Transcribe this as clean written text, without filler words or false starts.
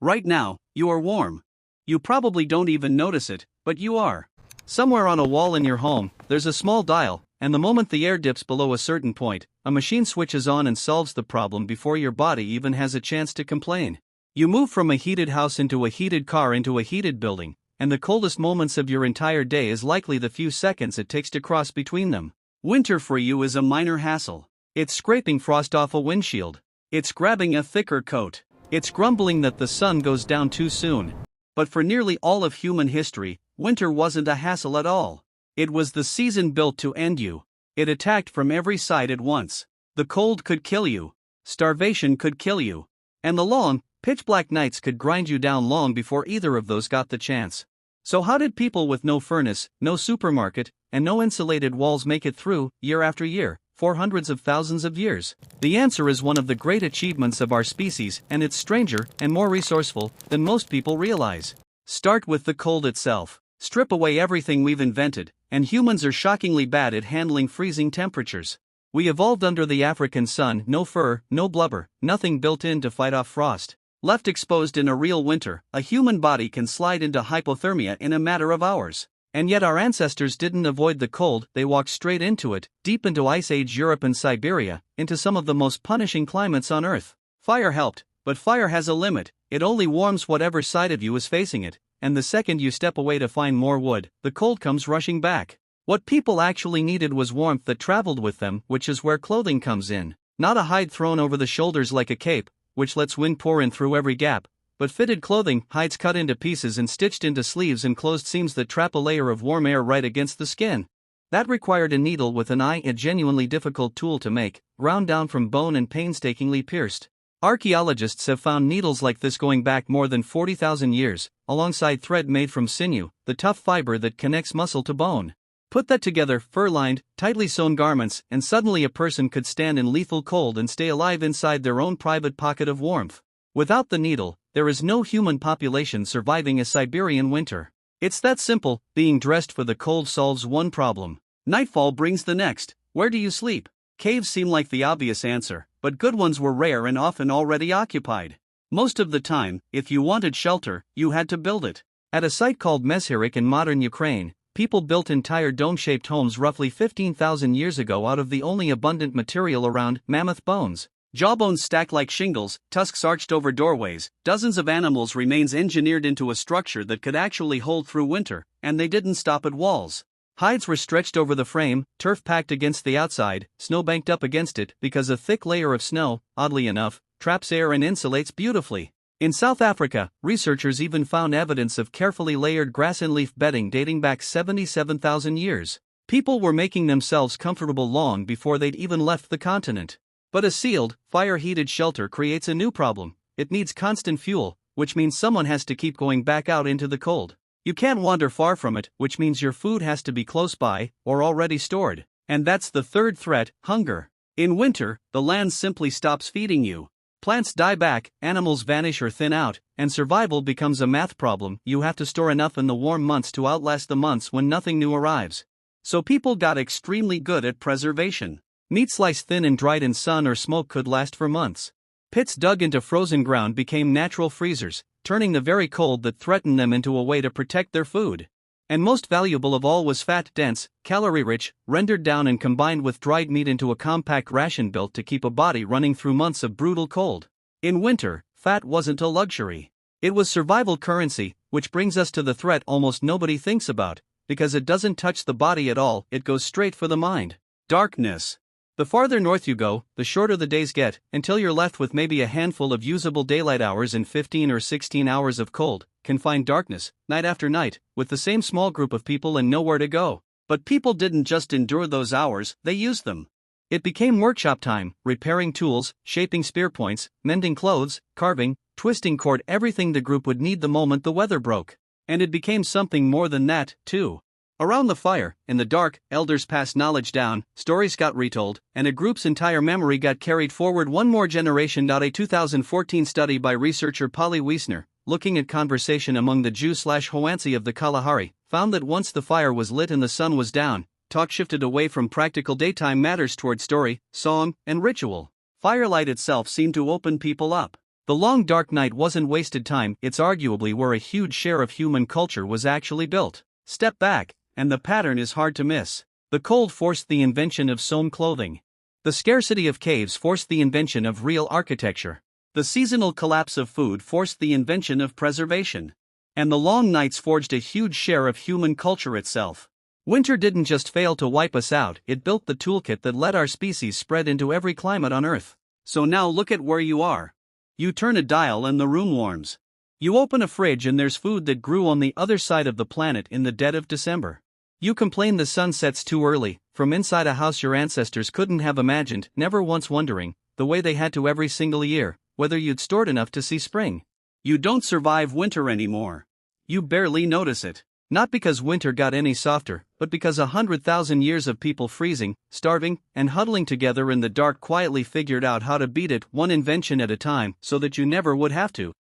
Right now, you are warm. You probably don't even notice it, but you are. Somewhere on a wall in your home, there's a small dial, and the moment the air dips below a certain point, a machine switches on and solves the problem before your body even has a chance to complain. You move from a heated house into a heated car into a heated building, and the coldest moments of your entire day is likely the few seconds it takes to cross between them. Winter for you is a minor hassle. It's scraping frost off a windshield. It's grabbing a thicker coat. It's grumbling that the sun goes down too soon. But for nearly all of human history, winter wasn't a hassle at all. It was the season built to end you. It attacked from every side at once. The cold could kill you. Starvation could kill you. And the long, pitch-black nights could grind you down long before either of those got the chance. So how did people with no furnace, no supermarket, and no insulated walls make it through, year after year, for hundreds of thousands of years? The answer is one of the great achievements of our species, and it's stranger and more resourceful than most people realize. Start with the cold itself. Strip away everything we've invented, and humans are shockingly bad at handling freezing temperatures. We evolved under the African sun, no fur, no blubber, nothing built in to fight off frost. Left exposed in a real winter, a human body can slide into hypothermia in a matter of hours. And yet our ancestors didn't avoid the cold, they walked straight into it, deep into Ice Age Europe and Siberia, into some of the most punishing climates on Earth. Fire helped, but fire has a limit. It only warms whatever side of you is facing it, and the second you step away to find more wood, the cold comes rushing back. What people actually needed was warmth that traveled with them, which is where clothing comes in. Not a hide thrown over the shoulders like a cape, which lets wind pour in through every gap, but fitted clothing, hides cut into pieces and stitched into sleeves and closed seams that trap a layer of warm air right against the skin. That required a needle with an eye, a genuinely difficult tool to make, ground down from bone and painstakingly pierced. Archaeologists have found needles like this going back more than 40,000 years, alongside thread made from sinew, the tough fiber that connects muscle to bone. Put that together, fur-lined, tightly sewn garments, and suddenly a person could stand in lethal cold and stay alive inside their own private pocket of warmth. Without the needle, there is no human population surviving a Siberian winter. It's that simple. Being dressed for the cold solves one problem. Nightfall brings the next. Where do you sleep? Caves seem like the obvious answer, but good ones were rare and often already occupied. Most of the time, if you wanted shelter, you had to build it. At a site called Meshirik in modern Ukraine, people built entire dome-shaped homes roughly 15,000 years ago out of the only abundant material around, mammoth bones. Jawbones stacked like shingles, tusks arched over doorways, dozens of animals' remains engineered into a structure that could actually hold through winter, and they didn't stop at walls. Hides were stretched over the frame, turf packed against the outside, snow banked up against it, because a thick layer of snow, oddly enough, traps air and insulates beautifully. In South Africa, researchers even found evidence of carefully layered grass and leaf bedding dating back 77,000 years. People were making themselves comfortable long before they'd even left the continent. But a sealed, fire-heated shelter creates a new problem. It needs constant fuel, which means someone has to keep going back out into the cold. You can't wander far from it, which means your food has to be close by, or already stored. And that's the third threat, hunger. In winter, the land simply stops feeding you. Plants die back, animals vanish or thin out, and survival becomes a math problem. You have to store enough in the warm months to outlast the months when nothing new arrives. So people got extremely good at preservation. Meat sliced thin and dried in sun or smoke could last for months. Pits dug into frozen ground became natural freezers, turning the very cold that threatened them into a way to protect their food. And most valuable of all was fat, dense, calorie-rich, rendered down and combined with dried meat into a compact ration built to keep a body running through months of brutal cold. In winter, fat wasn't a luxury. It was survival currency, which brings us to the threat almost nobody thinks about, because it doesn't touch the body at all, it goes straight for the mind. Darkness. The farther north you go, the shorter the days get, until you're left with maybe a handful of usable daylight hours and 15 or 16 hours of cold, confined darkness, night after night, with the same small group of people and nowhere to go. But people didn't just endure those hours, they used them. It became workshop time, repairing tools, shaping spear points, mending clothes, carving, twisting cord, everything the group would need the moment the weather broke. And it became something more than that, too. Around the fire, in the dark, elders passed knowledge down, stories got retold, and a group's entire memory got carried forward one more generation. A 2014 study by researcher Polly Wiesner, looking at conversation among the Jew/Hoansi of the Kalahari, found that once the fire was lit and the sun was down, talk shifted away from practical daytime matters toward story, song, and ritual. Firelight itself seemed to open people up. The long dark night wasn't wasted time, it's arguably where a huge share of human culture was actually built. Step back, and the pattern is hard to miss. The cold forced the invention of sewn clothing. The scarcity of caves forced the invention of real architecture. The seasonal collapse of food forced the invention of preservation. And the long nights forged a huge share of human culture itself. Winter didn't just fail to wipe us out, it built the toolkit that let our species spread into every climate on Earth. So now look at where you are. You turn a dial and the room warms. You open a fridge and there's food that grew on the other side of the planet in the dead of December. You complain the sun sets too early, from inside a house your ancestors couldn't have imagined, never once wondering, the way they had to every single year, whether you'd stored enough to see spring. You don't survive winter anymore. You barely notice it. Not because winter got any softer, but because 100,000 years of people freezing, starving, and huddling together in the dark quietly figured out how to beat it one invention at a time so that you never would have to.